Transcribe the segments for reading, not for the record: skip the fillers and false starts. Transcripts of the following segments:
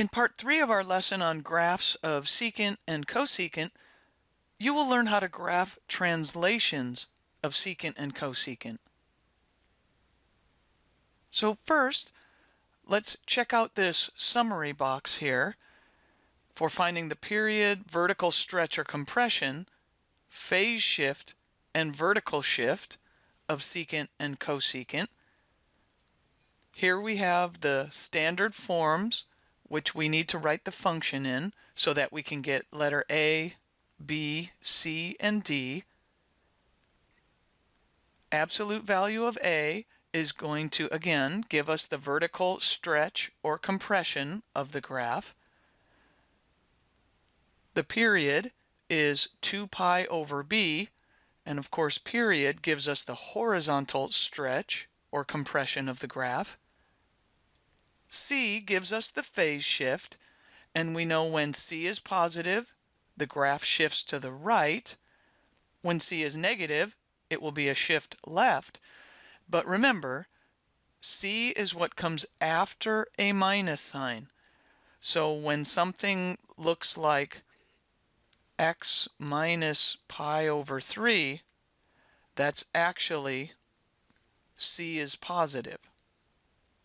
In part 3 of our lesson on graphs of secant and cosecant, you will learn how to graph translations of secant and cosecant. So first, let's check out this summary box here for finding the period, vertical stretch or compression, phase shift, and vertical shift of secant and cosecant. Here we have the standard forms which we need to write the function in so that we can get letter A, B, C, and D. Absolute value of A is going to, again, give us the vertical stretch or compression of the graph. The period is 2 pi over B, and of course period gives us the horizontal stretch or compression of the graph. C gives us the phase shift, and we know when C is positive, the graph shifts to the right. When C is negative, it will be a shift left. But remember, C is what comes after a minus sign. So when something looks like x minus pi over 3, that's actually C is positive.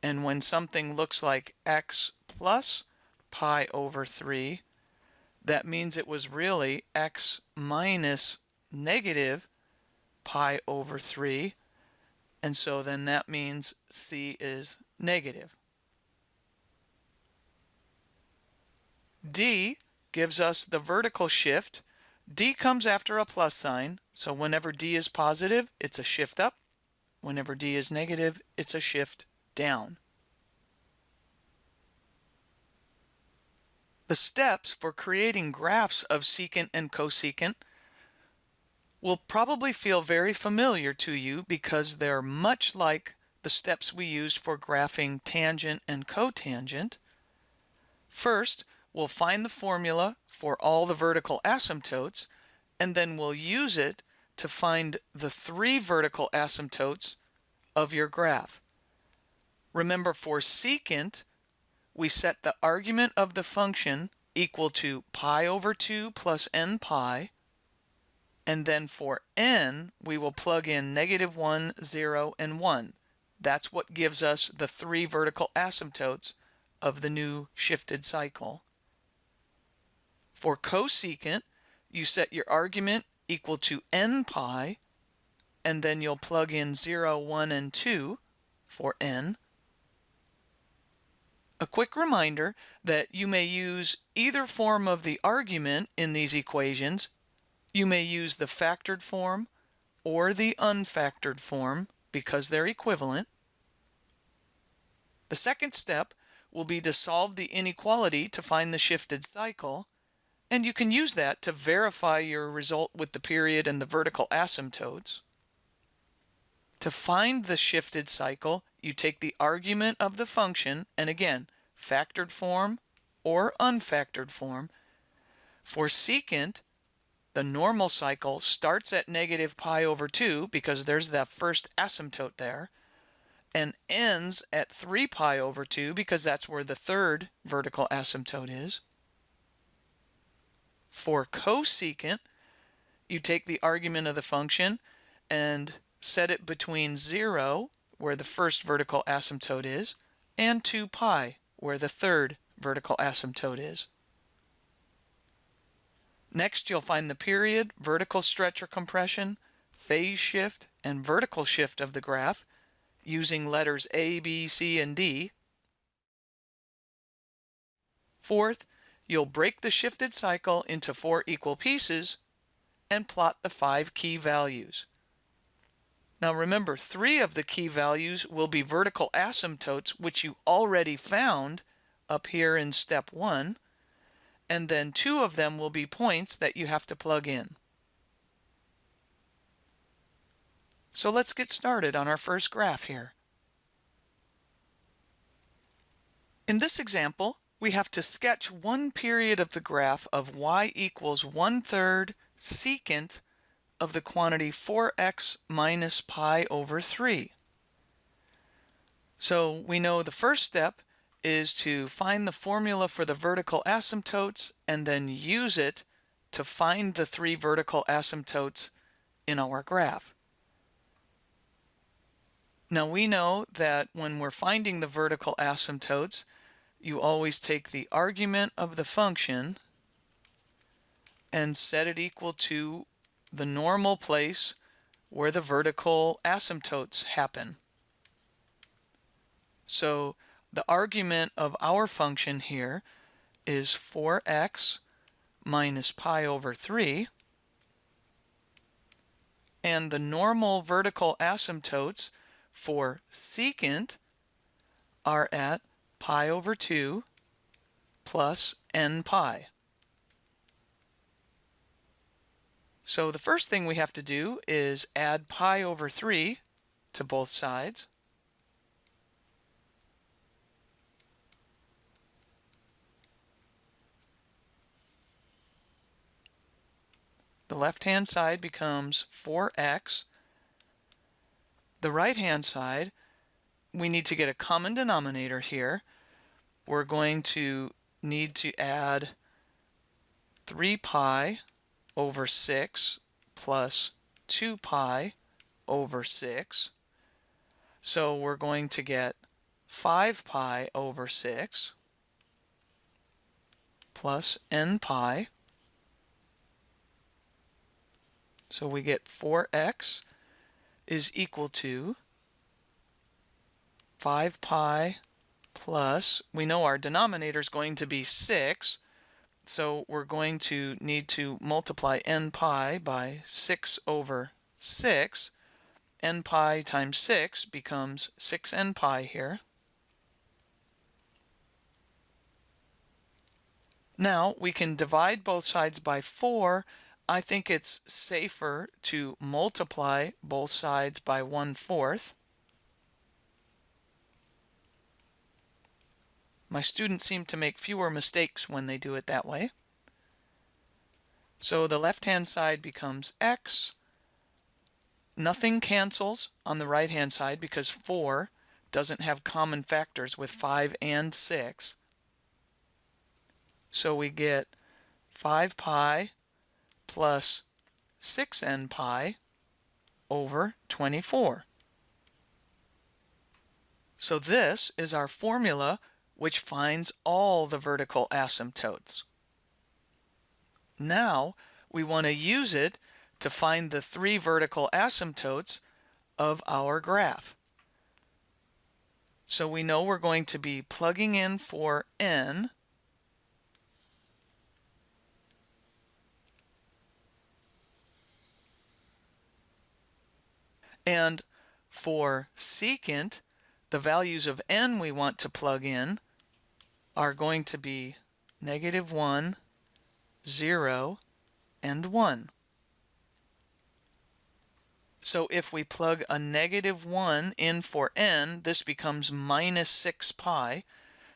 And when something looks like x plus pi over 3, that means it was really x minus negative pi over 3. And so then that means C is negative. D gives us the vertical shift. D comes after a plus sign, so whenever D is positive, it's a shift up. Whenever D is negative, it's a shift down. The steps for creating graphs of secant and cosecant will probably feel very familiar to you because they're much like the steps we used for graphing tangent and cotangent. First, we'll find the formula for all the vertical asymptotes, and then we'll use it to find the 3 vertical asymptotes of your graph. Remember, for secant, we set the argument of the function equal to pi over 2 plus n pi, and then for n, we will plug in -1, 0, and 1. That's what gives us the 3 vertical asymptotes of the new shifted cycle. For cosecant, you set your argument equal to n pi, and then you'll plug in 0, 1, and 2 for n. A quick reminder that you may use either form of the argument in these equations. You may use the factored form or the unfactored form because they're equivalent. The second step will be to solve the inequality to find the shifted cycle, and you can use that to verify your result with the period and the vertical asymptotes. To find the shifted cycle, you take the argument of the function, and again, factored form or unfactored form. For secant, the normal cycle starts at -pi over 2 because there's that first asymptote there, and ends at 3 pi over 2 because that's where the third vertical asymptote is. For cosecant, you take the argument of the function and set it between 0, where the first vertical asymptote is, and 2 pi, where the third vertical asymptote is. Next, you'll find the period, vertical stretch or compression, phase shift, and vertical shift of the graph using letters A, B, C, and D. Fourth, you'll break the shifted cycle into 4 equal pieces and plot the 5 key values. Now remember, 3 of the key values will be vertical asymptotes, which you already found up here in step 1, and then 2 of them will be points that you have to plug in. So let's get started on our first graph here. In this example, we have to sketch one period of the graph of y equals 1/3 secant of the quantity 4x minus pi over 3. So we know the first step is to find the formula for the vertical asymptotes and then use it to find the three vertical asymptotes in our graph. Now we know that when we're finding the vertical asymptotes, you always take the argument of the function and set it equal to the normal place where the vertical asymptotes happen. So the argument of our function here is 4x minus pi over 3, and the normal vertical asymptotes for secant are at pi over 2 plus n pi. So the first thing we have to do is add pi over 3 to both sides. The left-hand side becomes 4x. The right-hand side, we need to get a common denominator here. We're going to need to add 3 pi over 6 plus 2 pi over 6. So we're going to get 5 pi over 6 plus n pi. So we get 4x is equal to 5 pi plus, we know our denominator is going to be 6, so we're going to need to multiply n pi by 6 over 6. N pi times 6 becomes 6n pi here. Now we can divide both sides by 4. I think it's safer to multiply both sides by 1/4. My students seem to make fewer mistakes when they do it that way. So the left-hand side becomes x. Nothing cancels on the right-hand side because 4 doesn't have common factors with 5 and 6. So we get 5 pi plus 6n pi over 24. So this is our formula which finds all the vertical asymptotes. Now we want to use it to find the three vertical asymptotes of our graph. So we know we're going to be plugging in for n, and for secant, the values of n we want to plug in are going to be -1, 0, and 1. So if we plug a -1 in for n, this becomes minus 6 pi.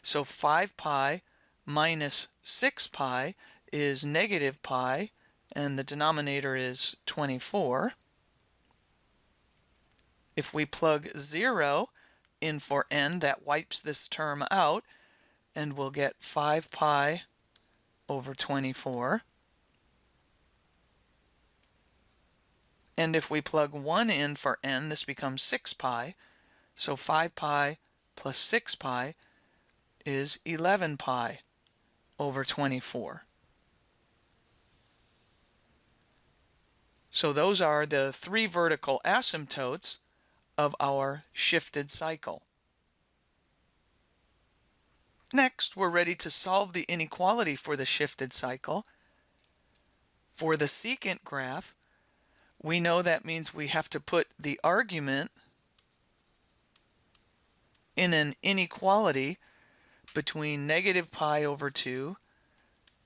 So 5 pi minus 6 pi is negative pi, and the denominator is 24. If we plug 0 in for n, that wipes this term out, and we'll get 5 pi over 24. And if we plug 1 in for n, this becomes 6 pi. So 5 pi plus 6 pi is 11 pi over 24. So those are the three vertical asymptotes of our shifted cycle. Next, we're ready to solve the inequality for the shifted cycle. For the secant graph, we know that means we have to put the argument in an inequality between negative pi over 2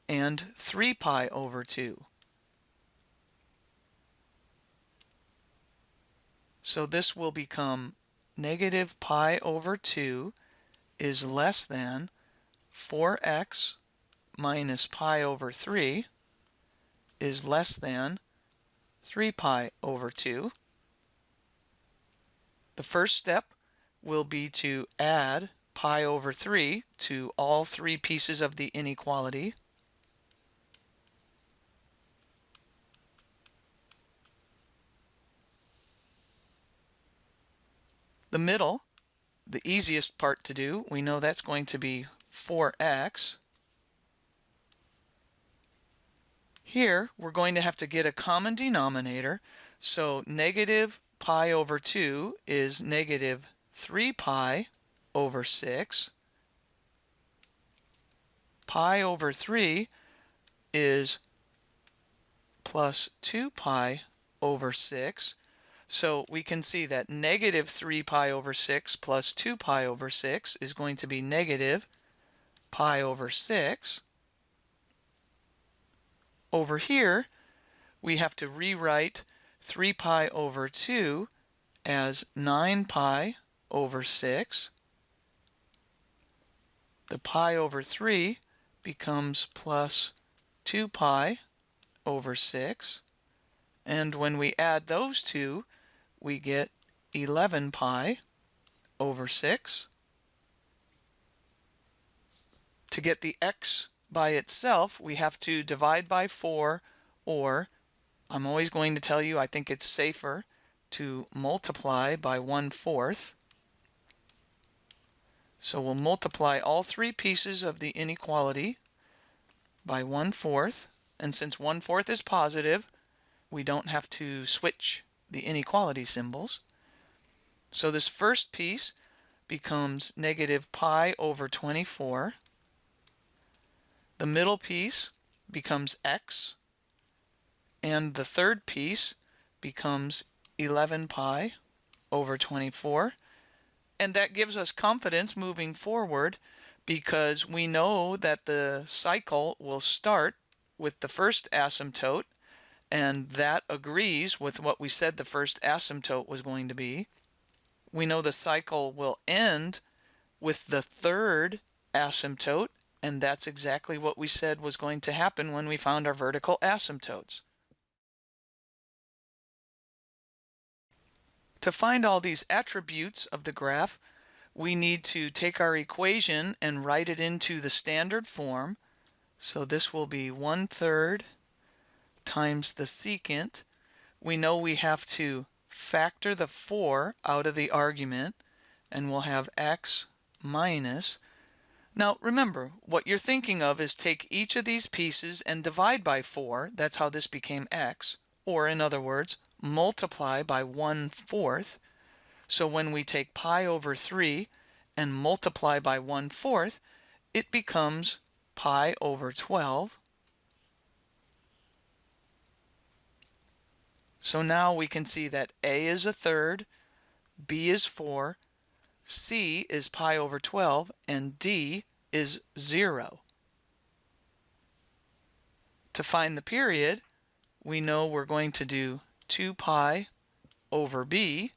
and 3 pi over 2. So this will become negative pi over 2 is less than 4x minus pi over 3 is less than 3 pi over 2. The first step will be to add pi over 3 to all three pieces of the inequality. The middle, the easiest part to do, we know that's going to be 4x. Here, we're going to have to get a common denominator, so negative pi over 2 is negative 3 pi over 6. Pi over 3 is plus 2 pi over 6. So we can see that negative 3 pi over 6 plus 2 pi over 6 is going to be negative pi over 6. Over here, we have to rewrite 3 pi over 2 as 9 pi over 6. The pi over 3 becomes plus 2 pi over 6. And when we add those two, we get 11 pi over 6. To get the x by itself, we have to divide by 4, or I'm always going to tell you I think it's safer to multiply by 1/4. So we'll multiply all three pieces of the inequality by 1/4, and since 1/4 is positive, we don't have to switch the inequality symbols. So this first piece becomes negative pi over 24. The middle piece becomes x, and the third piece becomes 11 pi over 24. And that gives us confidence moving forward because we know that the cycle will start with the first asymptote, and that agrees with what we said the first asymptote was going to be. We know the cycle will end with the third asymptote, and that's exactly what we said was going to happen when we found our vertical asymptotes. To find all these attributes of the graph, we need to take our equation and write it into the standard form. So this will be 1/3 times the secant. We know we have to factor the 4 out of the argument, and we'll have x minus. Now remember, what you're thinking of is take each of these pieces and divide by 4. That's how this became x. Or in other words, multiply by 1/4. So when we take pi over 3 and multiply by 1/4, it becomes pi over 12. So now we can see that a is 1/3, b is 4, c is pi over 12, and d is 0. To find the period, we know we're going to do 2 pi over b,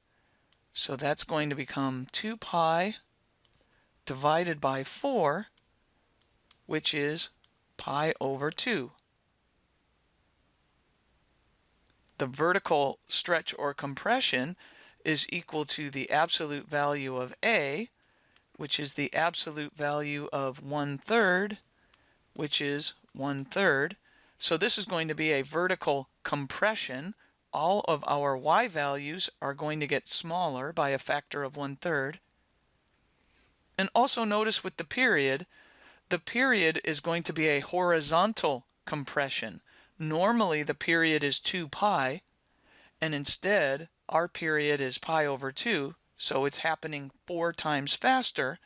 so that's going to become 2 pi divided by 4, which is pi over 2. The vertical stretch or compression is equal to the absolute value of A, which is the absolute value of 1/3, which is 1/3. So this is going to be a vertical compression. All of our y values are going to get smaller by a factor of 1/3. And also notice with the period is going to be a horizontal compression. Normally the period is 2 pi, and instead our period is pi over 2, so it's happening 4 times faster,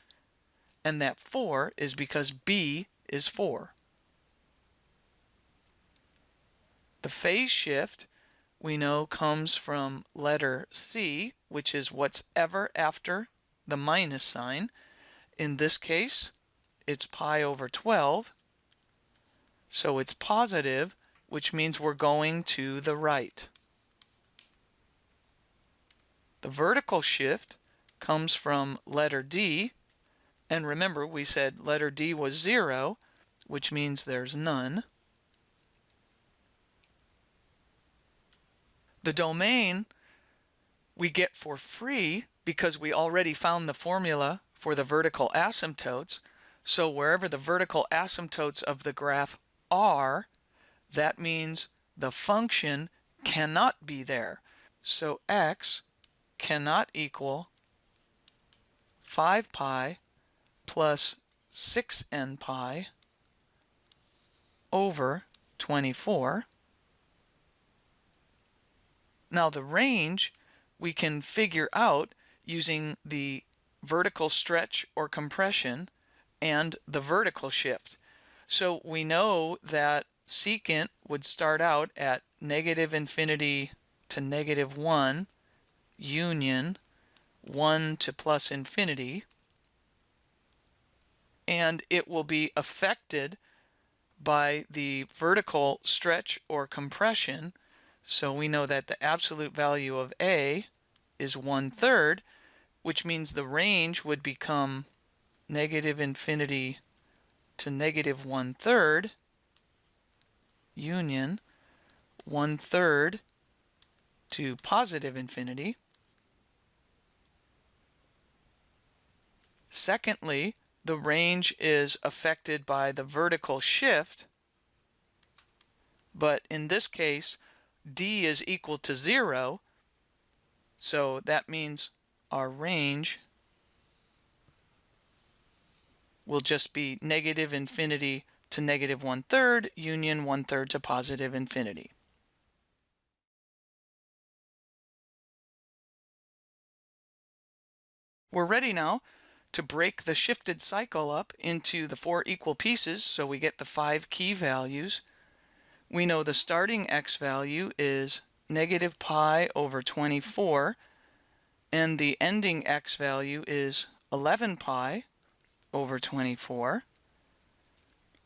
and that 4 is because b is 4. The phase shift, we know, comes from letter C, which is what's ever after the minus sign. In this case, it's pi over 12, so it's positive, which means we're going to the right. The vertical shift comes from letter D, and remember we said letter D was 0, which means there's none. The domain we get for free because we already found the formula for the vertical asymptotes. So wherever the vertical asymptotes of the graph are, that means the function cannot be there. So x cannot equal 5 pi plus 6n pi over 24. Now the range we can figure out using the vertical stretch or compression and the vertical shift. So we know that secant would start out at -infinity to -1 union 1 to plus infinity, and it will be affected by the vertical stretch or compression. So we know that the absolute value of A is 1/3, which means the range would become -infinity to -1/3 union 1/3 to positive infinity. Secondly, the range is affected by the vertical shift, but in this case, D is equal to 0, so that means our range will just be -infinity to -1/3 union 1/3 to positive infinity. We're ready now to break the shifted cycle up into the 4 equal pieces so we get the 5 key values. We know the starting x value is -pi over 24, and the ending x value is 11 pi over 24.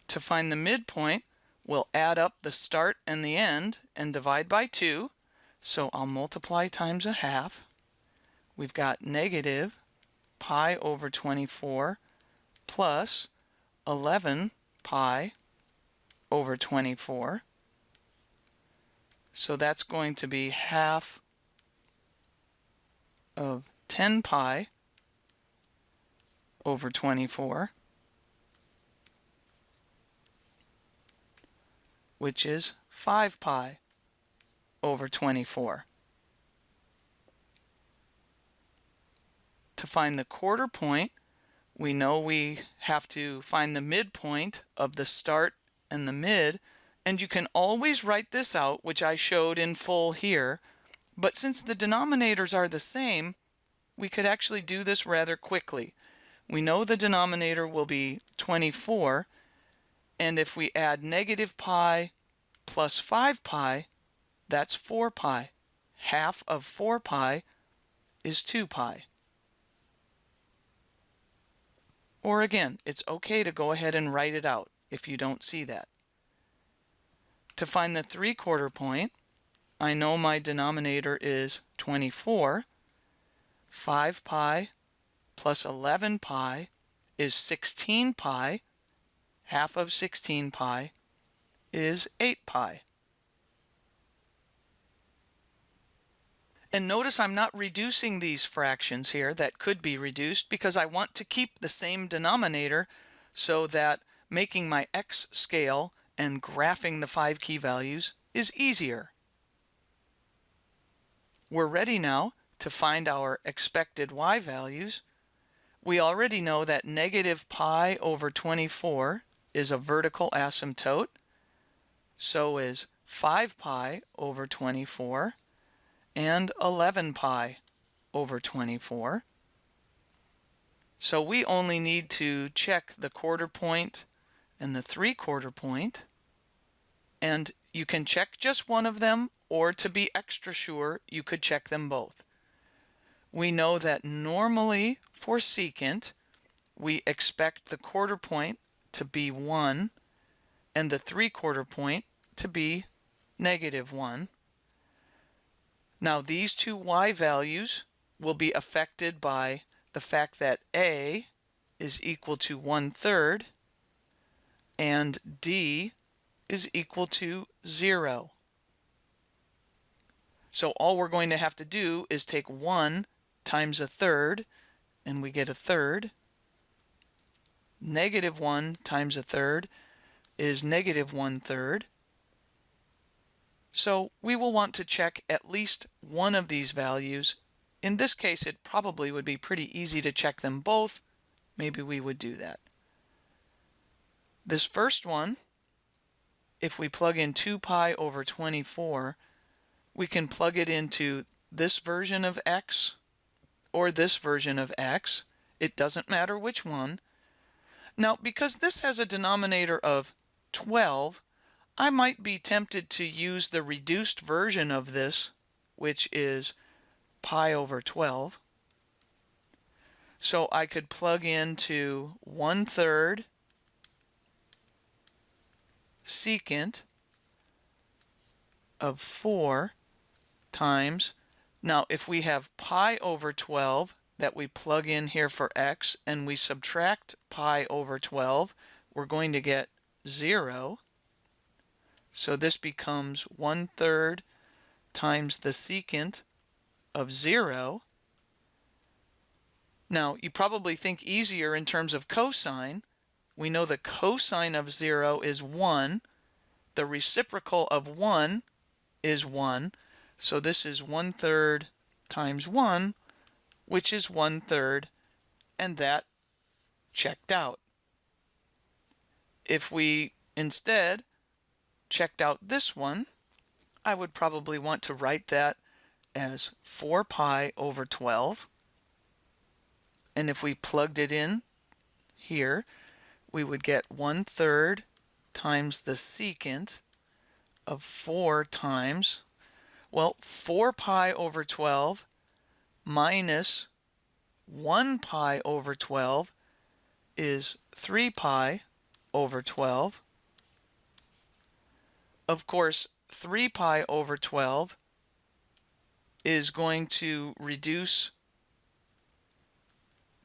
To find the midpoint, we'll add up the start and the end and divide by 2. So I'll multiply times 1/2. We've got -pi over 24 plus 11 pi over 24. So that's going to be half of 10 pi over 24, which is 5 pi over 24. To find the quarter point, we know we have to find the midpoint of the start and the mid, and you can always write this out, which I showed in full here, but since the denominators are the same, we could actually do this rather quickly. We know the denominator will be 24, and if we add -pi plus 5 pi, that's 4 pi. Half of 4 pi is 2 pi. Or again, it's okay to go ahead and write it out if you don't see that. To find the 3/4 point, I know my denominator is 24. 5 pi plus 11 pi is 16 pi. Half of 16 pi is 8 pi. And notice I'm not reducing these fractions here that could be reduced because I want to keep the same denominator so that making my x scale and graphing the 5 key values is easier. We're ready now to find our expected y values. We already know that -pi over 24 is a vertical asymptote. So is 5 pi over 24 and 11 pi over 24. So we only need to check the quarter point and the 3/4 point, and you can check just one of them, or to be extra sure, you could check them both. We know that normally for secant, we expect the quarter point to be 1 and the 3/4 point to be -1. Now these two y values will be affected by the fact that A is equal to 1/3 and D is equal to 0. So all we're going to have to do is take 1 times 1/3, and we get 1/3, negative 1 times a third is negative 1/3. So we will want to check at least one of these values. In this case, it probably would be pretty easy to check them both. Maybe we would do that. This first one, if we plug in 2 pi over 24, we can plug it into this version of x or this version of x. It doesn't matter which one. Now, because this has a denominator of 12, I might be tempted to use the reduced version of this, which is pi over 12. So I could plug into 1/3 secant of 4 times. Now, if we have pi over 12 that we plug in here for x and we subtract pi over 12, we're going to get 0. So this becomes 1/3 times the secant of 0. Now, you probably think easier in terms of cosine. We know the cosine of 0 is 1. The reciprocal of 1 is 1. So this is 1/3 times 1, which is 1/3, and that checked out. If we instead checked out this one, I would probably want to write that as 4 pi over 12. And if we plugged it in here, we would get 1/3 times the secant of 4 times, well, 4 pi over 12 minus 1 pi over 12 is 3 pi over 12. Of course, 3 pi over 12 is going to reduce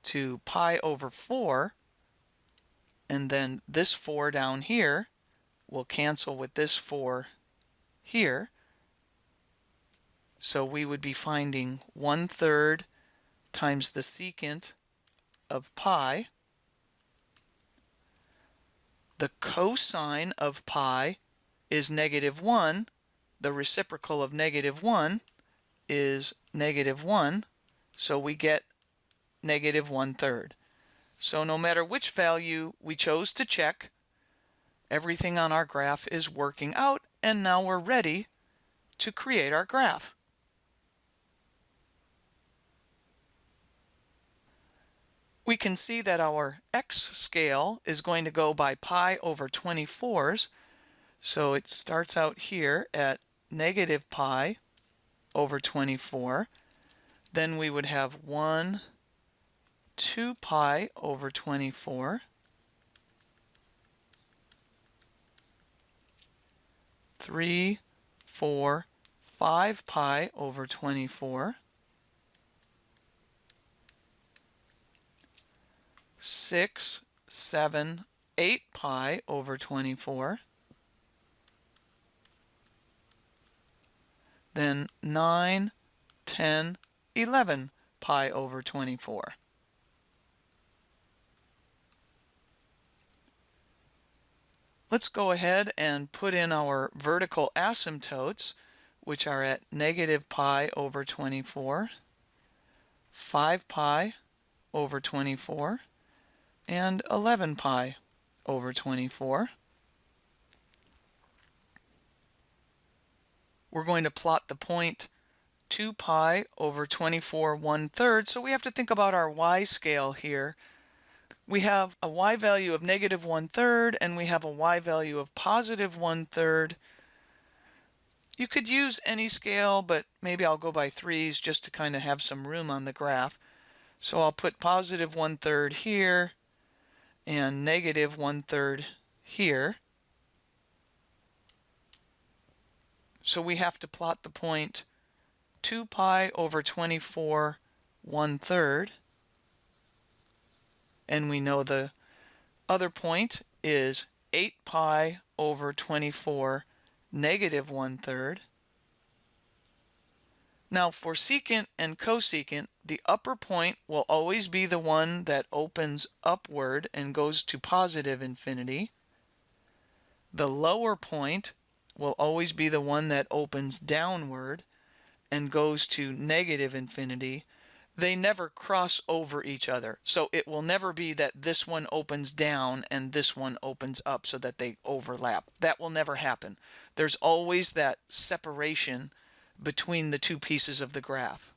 to pi over 4, and then this 4 down here will cancel with this 4 here. So we would be finding 1/3 times the secant of pi. The cosine of pi is -1. The reciprocal of -1 is -1. So we get -1/3. So no matter which value we chose to check, everything on our graph is working out, and now we're ready to create our graph. We can see that our x-scale is going to go by pi over 24s. So it starts out here at negative pi over 24. Then we would have 2 pi over 24. 3, 4, 5 pi over 24. 6, 7, 8 pi over 24. Then 9, 10, 11 pi over 24. Let's go ahead and put in our vertical asymptotes, which are at negative pi over 24, 5 pi over 24, and 11 pi over 24. We're going to plot the point 2 pi over 24 1/3, so we have to think about our y-scale here. We have a y value of -1/3 and we have a y value of +1/3. You could use any scale, but maybe I'll go by 3s just to kind of have some room on the graph. So I'll put +1/3 here and -1/3 here. So we have to plot the point 2 pi over 24 1/3. And we know the other point is 8 pi over 24 -1/3. Now for secant and cosecant, the upper point will always be the one that opens upward and goes to positive infinity. The lower point will always be the one that opens downward and goes to negative infinity. They never cross over each other. So it will never be that this one opens down and this one opens up so that they overlap. That will never happen. There's always that separation between the two pieces of the graph.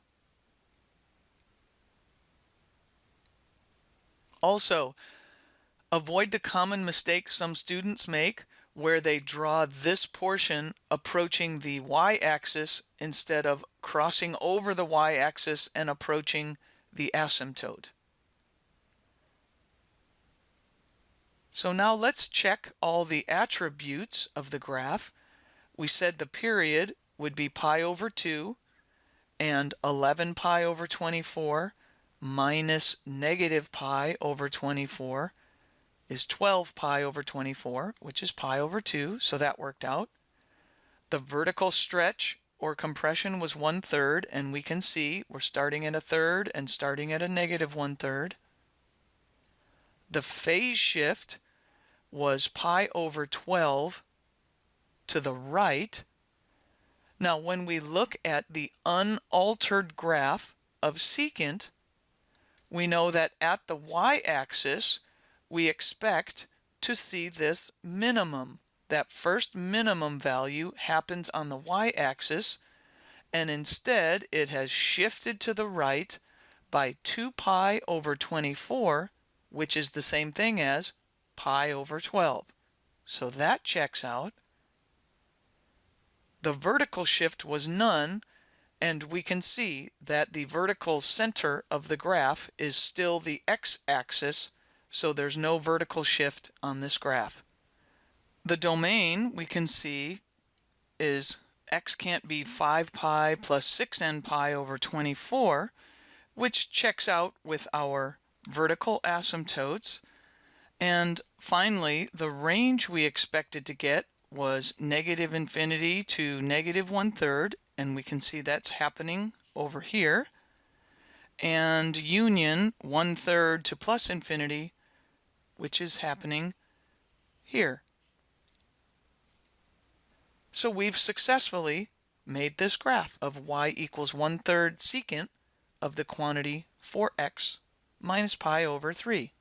Also, avoid the common mistake some students make where they draw this portion approaching the y-axis instead of crossing over the y-axis and approaching the asymptote. So now let's check all the attributes of the graph. We said the period would be pi over 2 and 11 pi over 24 minus negative pi over 24 is 12 pi over 24, which is pi over 2, so that worked out. The vertical stretch or compression was 1/3, and we can see we're starting at a third and starting at a negative 1/3. The phase shift was pi over 12 to the right. Now, when we look at the unaltered graph of secant, we know that at the y-axis, we expect to see this minimum. That first minimum value happens on the y-axis, and instead it has shifted to the right by 2 pi over 24, which is the same thing as pi over 12. So that checks out. The vertical shift was none, and we can see that the vertical center of the graph is still the x-axis, so there's no vertical shift on this graph. The domain we can see is x can't be 5 pi plus 6n pi over 24, which checks out with our vertical asymptotes. And finally, the range we expected to get was negative infinity to negative 1/3, and we can see that's happening over here. And union 1/3 to plus infinity, which is happening here. So we've successfully made this graph of y equals 1/3 secant of the quantity 4x minus pi over 3.